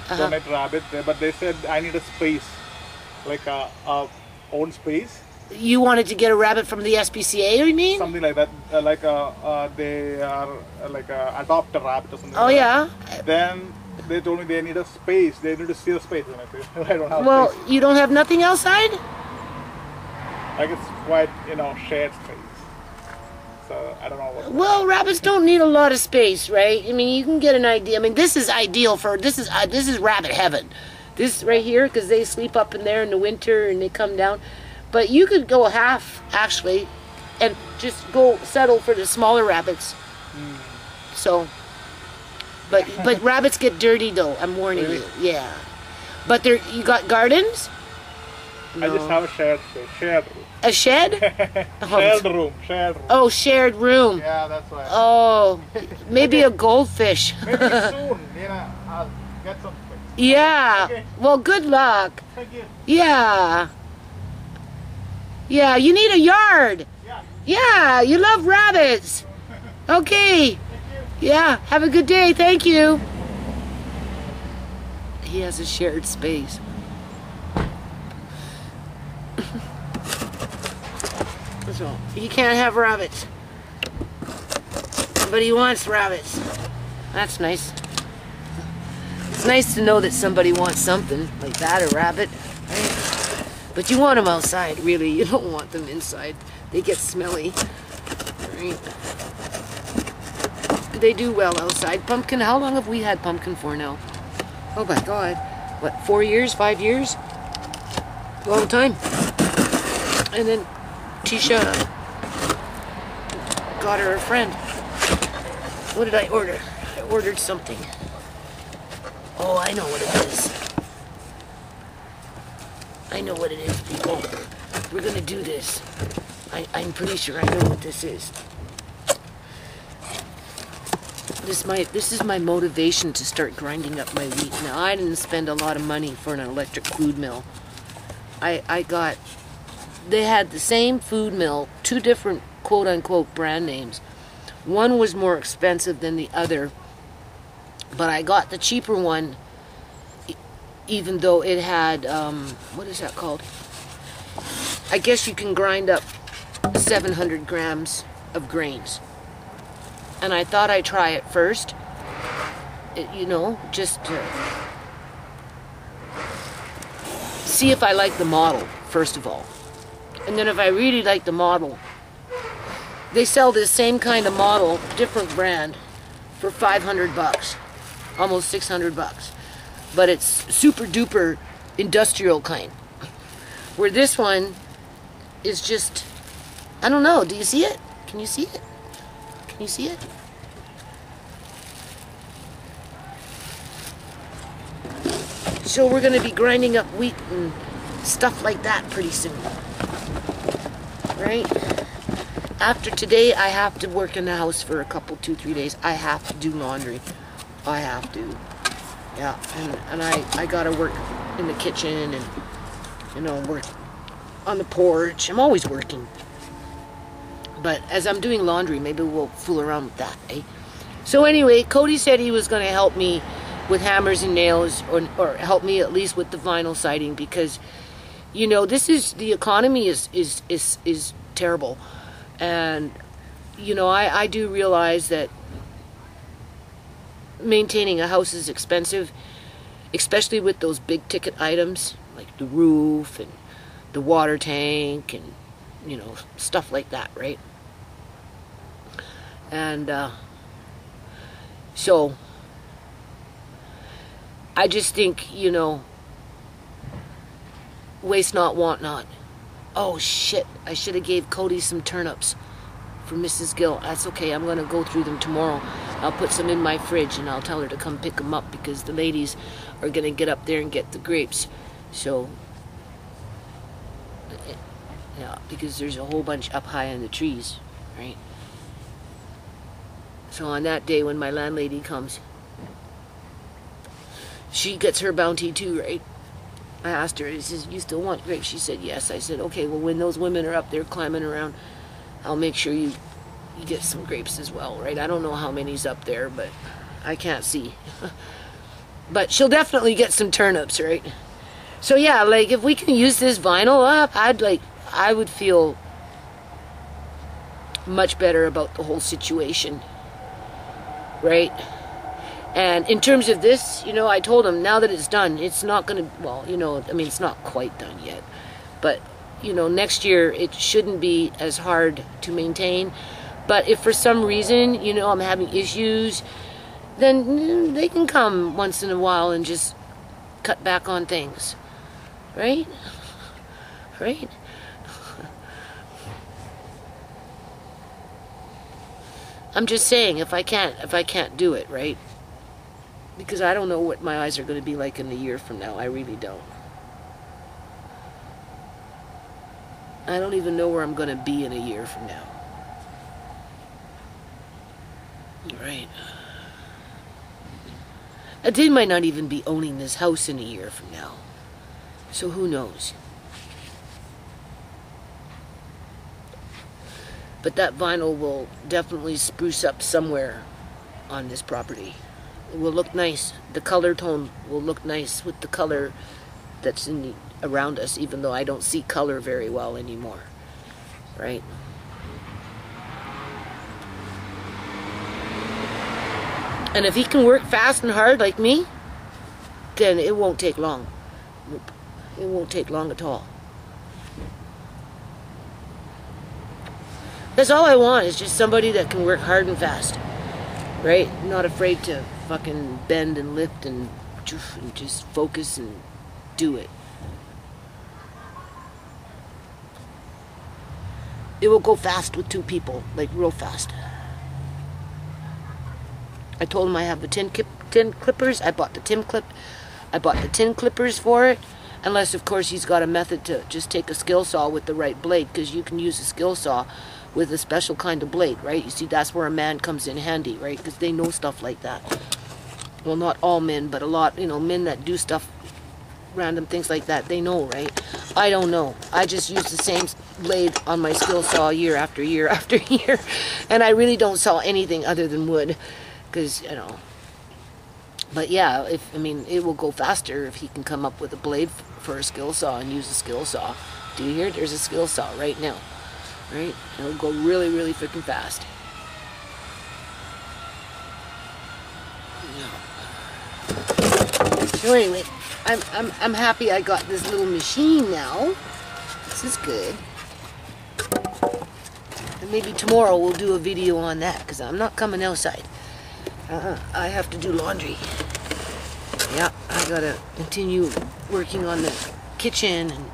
Donate rabbit, but they said I need a space, like a own space. You wanted to get a rabbit from the SPCA, you mean? Something like that, they are adopt a rabbit or something. Oh, like yeah. that. Then they told me they need a space. They need to see a space. And I said, I don't have Well, space. you don't have nothing outside? Like it's quite shared space. So I don't know what. Well, rabbits don't need a lot of space, right? I mean, you can get an idea. I mean, this is ideal for this is rabbit heaven. This right here, because they sleep up in there in the winter and they come down. But you could go half actually, and just go settle for the smaller rabbits. So, but rabbits get dirty though. I'm warning Really? you. Yeah, but you got gardens. I just have a shared space. Shared room. A shed? Shared room. Shared room. Oh, shared room. Yeah, that's why. Oh, maybe a goldfish. Maybe soon, I'll get some space. Yeah. Okay. Well, good luck. Thank you. Yeah. Yeah, you need a yard. Yeah. Yeah, you love rabbits. Okay. Yeah, have a good day. Thank you. He has a shared space. So, he can't have rabbits. But he wants rabbits. That's nice. It's nice to know that somebody wants something like that, a rabbit. Right? But you want them outside, really. You don't want them inside. They get smelly. Right? They do well outside. Pumpkin, how long have we had Pumpkin for now? Oh my God. What, 4 years, 5 years? Long time. And then Tisha got her a friend. What did I order? I ordered something. Oh, I know what it is. I know what it is, people. We're gonna do this. I'm pretty sure I know what this is. This is my motivation to start grinding up my wheat. Now, I didn't spend a lot of money for an electric food mill. They had the same food mill, two different quote-unquote brand names. One was more expensive than the other, but I got the cheaper one, even though it had, what is that called? I guess you can grind up 700 grams of grains. And I thought I'd try it first, you know, just to see if I like the model, first of all. And then if I really like the model, they sell this same kind of model, different brand, for 500 bucks, almost 600 bucks. But it's super duper industrial kind. Where this one is just, I don't know, do you see it? Can you see it? Can you see it? So we're going to be grinding up wheat and stuff like that pretty soon. Right? After today, I have to work in the house for a couple, 2-3 days. I have to do laundry. I have to. Yeah, and I got to work in the kitchen and, you know, work on the porch. I'm always working. But as I'm doing laundry, maybe we'll fool around with that, eh? So anyway, Cody said he was going to help me with hammers and nails, or help me at least with the vinyl siding, because, you know, this is, the economy is terrible. And, you know, I do realize that maintaining a house is expensive, especially with those big ticket items, like the roof and the water tank and, you know, stuff like that, right? And so I just think, you know, waste not, want not. Oh shit, I should have gave Cody some turnips for Mrs. Gill. That's okay, I'm gonna go through them tomorrow. I'll put some in my fridge and I'll tell her to come pick them up, because the ladies are gonna get up there and get the grapes. So, yeah, because there's a whole bunch up high in the trees, right? So on that day when my landlady comes, she gets her bounty too, right? I asked her, I said, you still want grapes? She said, yes. I said, okay, well, when those women are up there climbing around, I'll make sure you get some grapes as well, right? I don't know how many's up there, but I can't see. But she'll definitely get some turnips, right? So yeah, like, if we can use this vinyl up, I would feel much better about the whole situation, right? And in terms of this, you know, I told him, now that it's done, it's not going to, well, you know, I mean, it's not quite done yet. But, you know, next year, it shouldn't be as hard to maintain. But if for some reason, you know, I'm having issues, then they can come once in a while and just cut back on things. Right? Right? I'm just saying, if I can't do it, right? Because I don't know what my eyes are going to be like in a year from now. I really don't. I don't even know where I'm going to be in a year from now. Right. They might not even be owning this house in a year from now. So who knows? But that vinyl will definitely spruce up somewhere on this property. It will look nice. The color tone will look nice with the color that's around us, even though I don't see color very well anymore. Right? And if he can work fast and hard like me, then it won't take long. It won't take long at all. That's all I want, is just somebody that can work hard and fast. Right? Not afraid to fucking bend and lift and just focus and do it. It will go fast with two people, like real fast. I told him I have the tin clippers. I bought the tin clippers for it. Unless, of course, he's got a method to just take a skill saw with the right blade, because you can use a skill saw with a special kind of blade, right? You see, that's where a man comes in handy, right? Because they know stuff like that. Well, not all men, but a lot, you know, men that do stuff random things like that. They know, right? I don't know. I just use the same blade on my skill saw year after year after year. And I really don't saw anything other than wood. Because, you know. But yeah, I mean, it will go faster if he can come up with a blade for a skill saw and use a skill saw. Do you hear it? There's a skill saw right now. Right? It'll go really, really freaking fast. So anyway, I'm happy I got this little machine now. This is good. And maybe tomorrow we'll do a video on that, because I'm not coming outside. I have to do laundry. Yeah, I gotta continue working on the kitchen and,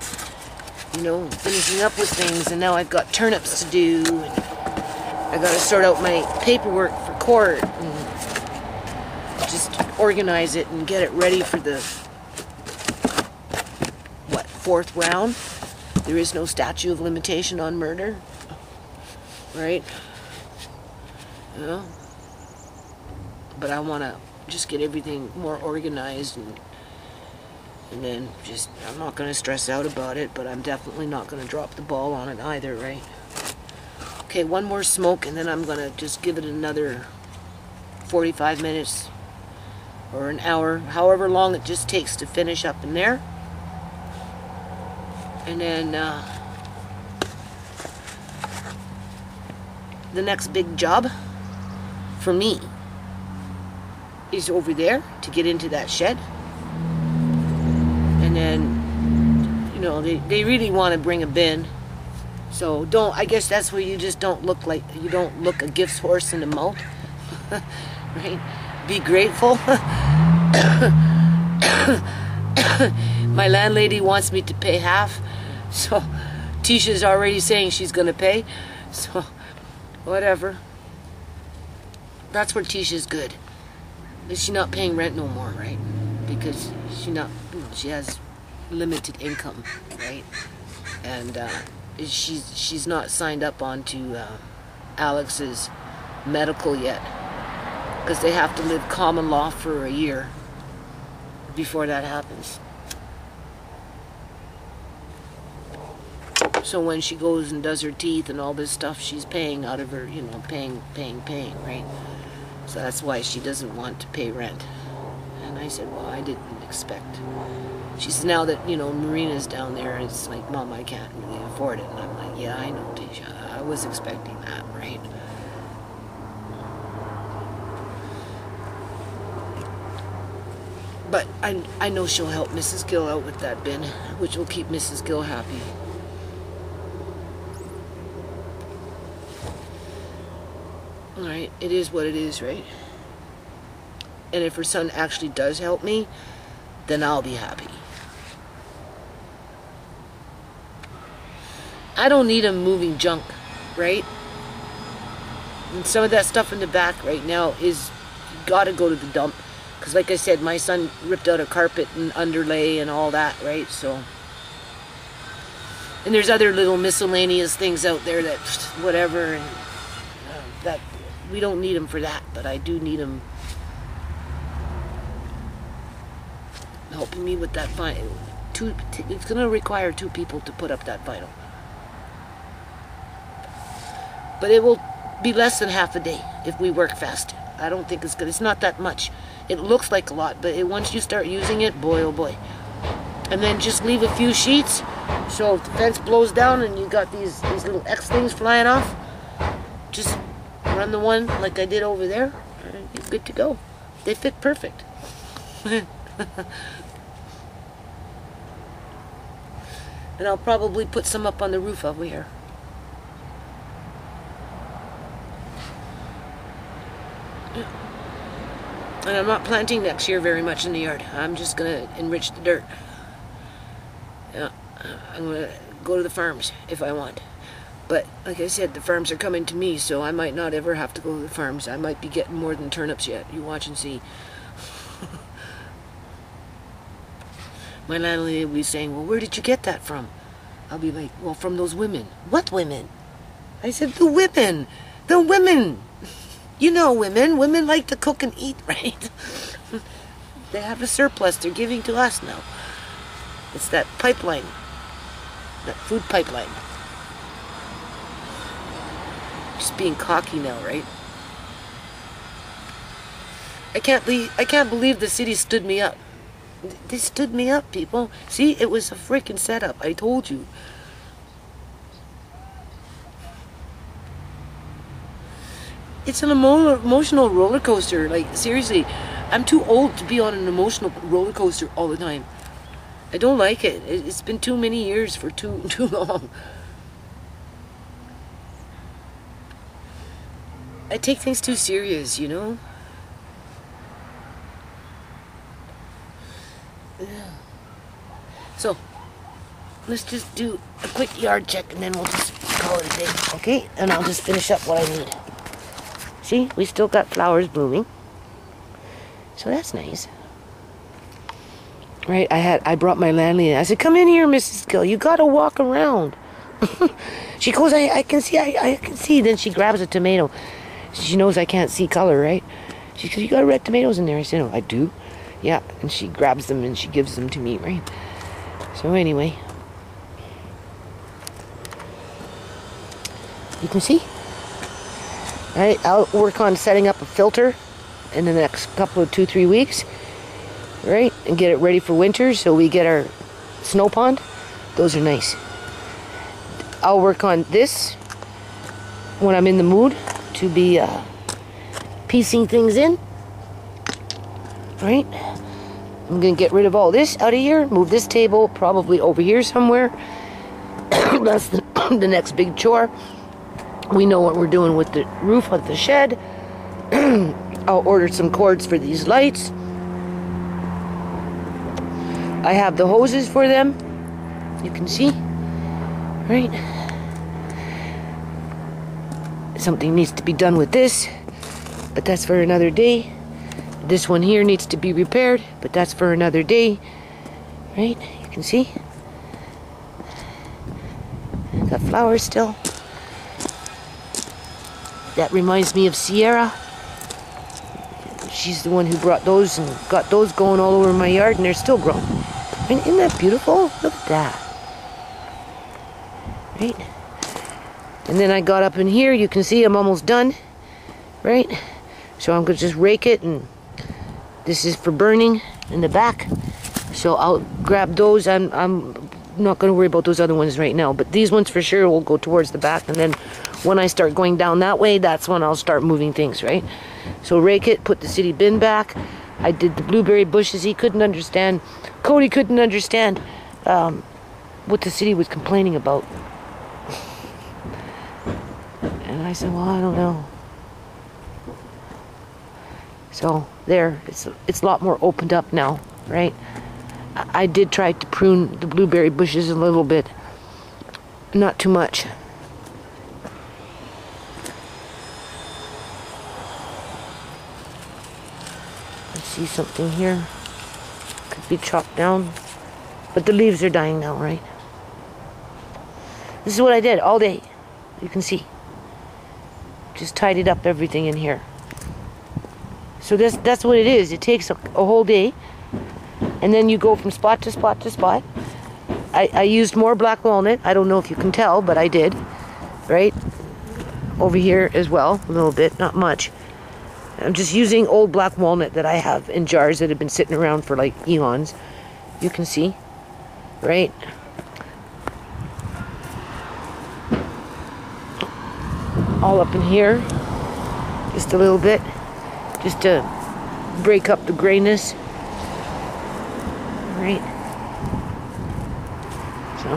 you know, finishing up with things. And now I've got turnips to do. And I gotta sort out my paperwork for court and just organize it and get it ready for the, what, 4th round? There is no statute of limitation on murder, right? You know? But I want to just get everything more organized and then just, I'm not going to stress out about it, but I'm definitely not going to drop the ball on it either, right? Okay, one more smoke and then I'm going to just give it another 45 minutes or an hour, however long it just takes to finish up in there. And then the next big job for me is over there to get into that shed. And then, you know, they really want to bring a bin. So I guess that's where you just don't look like, you don't look a gift's horse in the mouth. Right? Be grateful. My landlady wants me to pay half. So Tisha's already saying she's going to pay. So whatever. That's where Tisha's good. But she's not paying rent no more, right? Because she has limited income, right? And she's not signed up onto Alex's medical yet, because they have to live common law for a year before that happens. So when she goes and does her teeth and all this stuff, she's paying out of her, you know, paying, right? So that's why she doesn't want to pay rent. And I said, well, I didn't expect. She says, now that, you know, Marina's down there, it's like, Mom, I can't really afford it. And I'm like, yeah, I know, Tisha. I was expecting that, right? But I know she'll help Mrs. Gill out with that bin, which will keep Mrs. Gill happy. Alright, it is what it is, right? And if her son actually does help me, then I'll be happy. I don't need him moving junk, right? And some of that stuff in the back right now is gotta go to the dump. Because like I said, my son ripped out a carpet and underlay and all that, right? So, and there's other little miscellaneous things out there that, whatever, and that we don't need him for that, but I do need him helping me with that vinyl. It's going to require 2 people to put up that vinyl. But it will be less than half a day if we work fast. I don't think it's good. It's not that much. It looks like a lot, but once you start using it, boy, oh boy. And then just leave a few sheets, so if the fence blows down and you got these little X things flying off, just run the one like I did over there, and you're good to go. They fit perfect. And I'll probably put some up on the roof over here. And I'm not planting next year very much in the yard. I'm just going to enrich the dirt. Yeah, I'm going to go to the farms if I want. But like I said, the farms are coming to me, so I might not ever have to go to the farms. I might be getting more than turnips yet. You watch and see. My landlady will be saying, well, where did you get that from? I'll be like, well, from those women. What women? I said, the women. The women. You know women. Women like to cook and eat, right? They have a surplus they're giving to us now. It's that pipeline. That food pipeline. Just being cocky now, right? I can't believe the city stood me up. They stood me up, people. See, it was a freaking setup. I told you. It's an emotional roller coaster. Like, seriously, I'm too old to be on an emotional roller coaster all the time. I don't like it. It's been too many years for too long. I take things too serious, you know? So, let's just do a quick yard check and then we'll just call it a day, okay? And I'll just finish up what I need. See, we still got flowers blooming. So that's nice. Right, I brought my landlady. I said, come in here, Mrs. Gill. You gotta walk around. She goes, I can see, I can see. Then she grabs a tomato. She knows I can't see color, right? She goes, you got red tomatoes in there. I said, oh, I do? Yeah. And she grabs them and she gives them to me, right? So anyway. You can see. Right, I'll work on setting up a filter in the next couple of 2-3 weeks. Right? And get it ready for winter so we get our snow pond. Those are nice. I'll work on this when I'm in the mood to be piecing things in. Right? I'm going to get rid of all this out of here. Move this table probably over here somewhere. That's the next big chore. We know what we're doing with the roof of the shed. I'll order some cords for these lights. I have the hoses for them. You can see. Right? Something needs to be done with this, but that's for another day. This one here needs to be repaired, but that's for another day. Right? You can see. Got flowers still. That reminds me of Sierra. She's the one who brought those and got those going all over my yard, and they're still growing. I mean, isn't that beautiful? Look at that. Right? And then I got up in here. You can see I'm almost done. Right? So I'm going to just rake it, and this is for burning in the back. So I'll grab those. I'm not going to worry about those other ones right now, but these ones for sure will go towards the back, and then when I start going down that way, that's when I'll start moving things, right? So rake it, put the city bin back. I did the blueberry bushes. He couldn't understand. Cody couldn't understand what the city was complaining about. And I said, well, I don't know. So there, it's a lot more opened up now, right? I did try to prune the blueberry bushes a little bit. Not too much. I see something here. Could be chopped down. But the leaves are dying now, right? This is what I did all day. You can see. Just tidied up everything in here. So that's what it is. It takes a whole day. And then you go from spot to spot to spot. I used more black walnut. I don't know if you can tell, but I did. Right? Over here as well. A little bit. Not much. I'm just using old black walnut that I have in jars that have been sitting around for like eons. You can see. Right? All up in here. Just a little bit. Just to break up the grayness. Right? So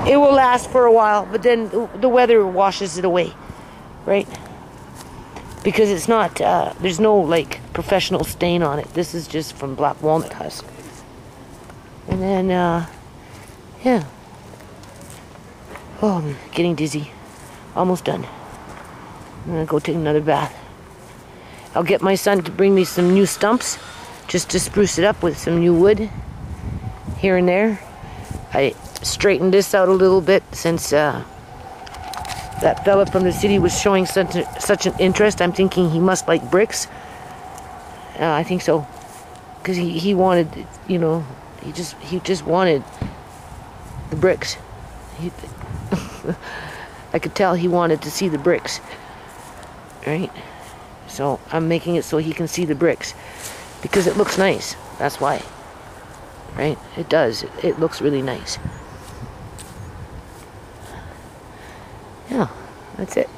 it will last for a while, but then the weather washes it away. Right? Because it's not, there's no like professional stain on it. This is just from black walnut husk. And then, yeah. Oh, I'm getting dizzy. Almost done. I'm gonna go take another bath. I'll get my son to bring me some new stumps just to spruce it up with some new wood here and there. I straightened this out a little bit since that fella from the city was showing such an interest. I'm thinking he must like bricks. I think so. Because he wanted, you know, He just wanted the bricks. I could tell he wanted to see the bricks. Right? So I'm making it so he can see the bricks. Because it looks nice. That's why. Right? It does. It looks really nice. Yeah, that's it.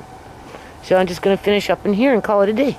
So I'm just going to finish up in here and call it a day.